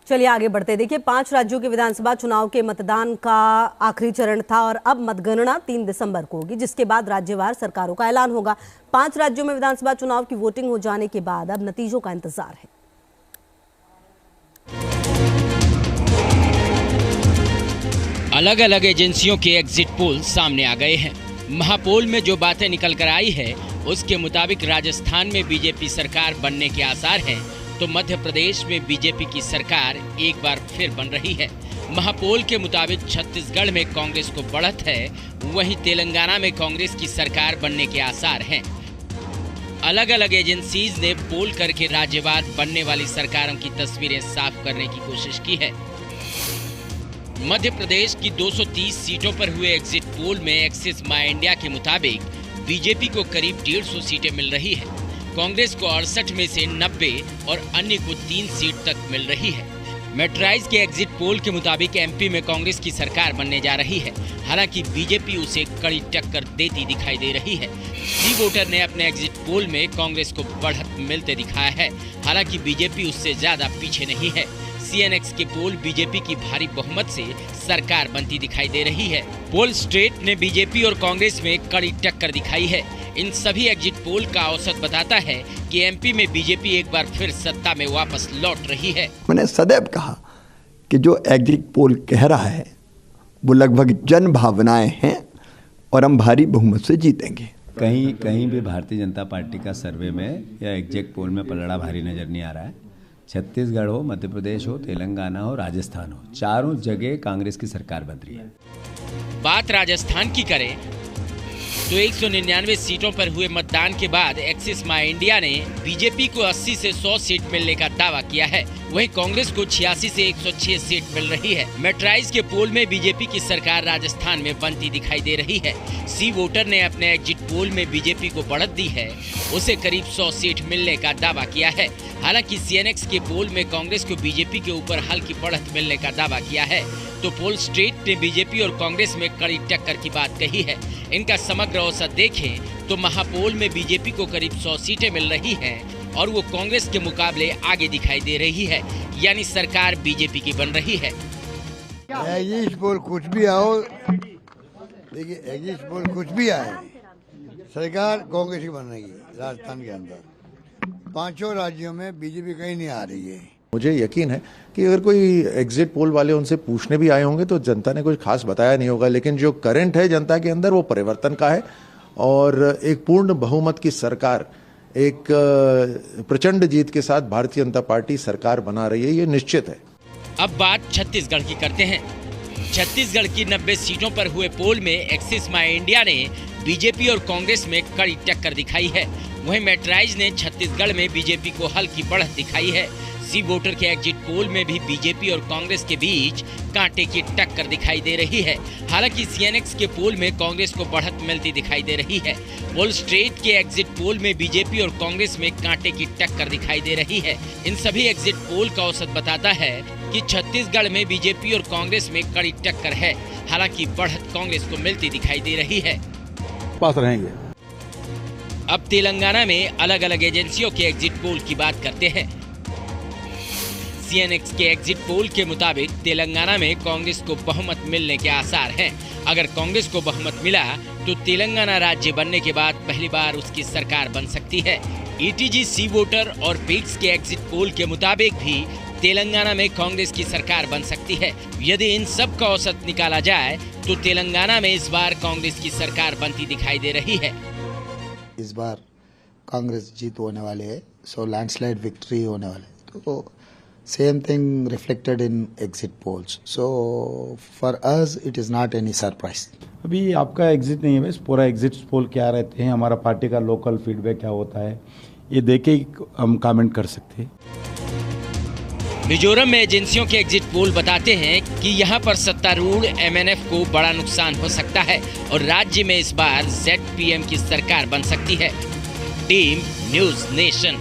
चलिए आगे बढ़ते। देखिए 5 राज्यों के विधानसभा चुनाव के मतदान का आखिरी चरण था और अब मतगणना 3 दिसंबर को होगी, जिसके बाद राज्यवार सरकारों का ऐलान होगा। 5 राज्यों में विधानसभा चुनाव की वोटिंग हो जाने के बाद अब नतीजों का इंतजार है। अलग अलग एजेंसियों के एग्जिट पोल सामने आ गए हैं। महापोल में जो बातें निकल कर आई है उसके मुताबिक राजस्थान में बीजेपी सरकार बनने के आसार हैं, तो मध्य प्रदेश में बीजेपी की सरकार एक बार फिर बन रही है। महापोल के मुताबिक छत्तीसगढ़ में कांग्रेस को बढ़त है, वहीं तेलंगाना में कांग्रेस की सरकार बनने के आसार हैं। अलग अलग एजेंसीज ने पोल करके राज्यवार बनने वाली सरकारों की तस्वीरें साफ करने की कोशिश की है। मध्य प्रदेश की 230 सीटों पर हुए एग्जिट पोल में एक्सिस माई इंडिया के मुताबिक बीजेपी को करीब 150 सीटें मिल रही है। कांग्रेस को 68 में से 90 और अन्य को 3 सीट तक मिल रही है। मेट्राइज के एग्जिट पोल के मुताबिक एमपी में कांग्रेस की सरकार बनने जा रही है, हालांकि बीजेपी उसे कड़ी टक्कर देती दिखाई दे रही है। सी वोटर ने अपने एग्जिट पोल में कांग्रेस को बढ़त मिलते दिखाया है, हालांकि बीजेपी उससे ज्यादा पीछे नहीं है। CNX के पोल बीजेपी की भारी बहुमत से सरकार बनती दिखाई दे रही है। पोल स्ट्रेट ने बीजेपी और कांग्रेस में कड़ी टक्कर दिखाई है। इन सभी एग्जिट पोल का औसत बताता है कि एमपी में बीजेपी एक बार फिर सत्ता में वापस लौट रही है। मैंने सदैव कहा कि जो एग्जिट पोल कह रहा है वो लगभग जन भावनाएं हैं और हम भारी बहुमत से जीतेंगे। कहीं भी भारतीय जनता पार्टी का सर्वे में या एग्जिट पोल में पलड़ा भारी नजर नहीं आ रहा है। छत्तीसगढ़ हो, मध्य प्रदेश हो, तेलंगाना हो, राजस्थान हो, चारों जगह कांग्रेस की सरकार बन रही है। बात राजस्थान की करें तो 199 सीटों पर हुए मतदान के बाद एक्सिस माई इंडिया ने बीजेपी को 80 से 100 सीट मिलने का दावा किया है, वहीं कांग्रेस को 86 से 106 सीट मिल रही है। मेट्राइज के पोल में बीजेपी की सरकार राजस्थान में बनती दिखाई दे रही है। सी वोटर ने अपने एग्जिट पोल में बीजेपी को बढ़त दी है, उसे करीब 100 सीट मिलने का दावा किया है। हालांकि CNX के पोल में कांग्रेस को बीजेपी के ऊपर हल्की बढ़त मिलने का दावा किया है, तो पोल स्ट्रीट ने बीजेपी और कांग्रेस में कड़ी टक्कर की बात कही है। इनका समग्र औसत देखें तो महापोल में बीजेपी को करीब 100 सीटें मिल रही हैं और वो कांग्रेस के मुकाबले आगे दिखाई दे रही है, यानी सरकार बीजेपी की बन रही है। एग्जिट पोल कुछ भी आओ, देखिए एग्जिट पोल कुछ भी आए, सरकार कांग्रेस की बन रही है। राजस्थान के अंदर 5 राज्यों में बीजेपी कहीं नहीं आ रही है। मुझे यकीन है कि अगर कोई एग्जिट पोल वाले उनसे पूछने भी आए होंगे तो जनता ने कुछ खास बताया नहीं होगा, लेकिन जो करंट है जनता के अंदर वो परिवर्तन का है और एक पूर्ण बहुमत की सरकार, एक प्रचंड जीत के साथ भारतीय जनता पार्टी सरकार बना रही है, ये निश्चित है। अब बात छत्तीसगढ़ की करते हैं। छत्तीसगढ़ की 90 सीटों पर हुए पोल में एक्सिस माई इंडिया ने बीजेपी और कांग्रेस में कड़ी टक्कर दिखाई है, वहीं मेट्राइज ने छत्तीसगढ़ में बीजेपी को हल्की बढ़त दिखाई है। सी वोटर के एग्जिट पोल में भी बीजेपी और कांग्रेस के बीच कांटे की टक्कर दिखाई दे रही है। हालांकि CNX के पोल में कांग्रेस को बढ़त मिलती दिखाई दे रही है। पोल स्ट्रेट के एग्जिट पोल में बीजेपी और कांग्रेस में कांटे की टक्कर दिखाई दे रही है। इन सभी एग्जिट पोल का औसत बताता है कि छत्तीसगढ़ में बीजेपी और कांग्रेस में कड़ी टक्कर है, हालांकि बढ़त कांग्रेस को मिलती दिखाई दे रही है। पास रहेंगे। अब तेलंगाना में अलग अलग एजेंसियों के एग्जिट पोल की बात करते हैं। CNX के एग्जिट पोल के मुताबिक तेलंगाना में कांग्रेस को बहुमत मिलने के आसार हैं। अगर कांग्रेस को बहुमत मिला तो तेलंगाना राज्य बनने के बाद पहली बार उसकी सरकार बन सकती है। ETG, सी वोटर और पिग्स के एग्जिट पोल के मुताबिक भी तेलंगाना में कांग्रेस की सरकार बन सकती है। यदि इन सब का औसत निकाला जाए तो तेलंगाना में इस बार कांग्रेस की सरकार बनती दिखाई दे रही है। इस बार कांग्रेस जीत होने वाले है, सो लैंडस्लाइड विक्ट्री होने वाले, तो same thing reflected in exit polls. So for us it is not any surprise. अभी आपका एग्जिट नहीं है, बस पूरा एग्जिट पोल क्या रहते हैं, हमारा पार्टी का लोकल फीडबैक क्या होता है, ये देख के हम कमेंट कर सकते हैं। मिजोरम में एजेंसियों के एग्जिट पोल बताते हैं कि यहाँ पर सत्तारूढ़ MNF को बड़ा नुकसान हो सकता है और राज्य में इस बार ZPM की सरकार बन सकती है। Team news nation.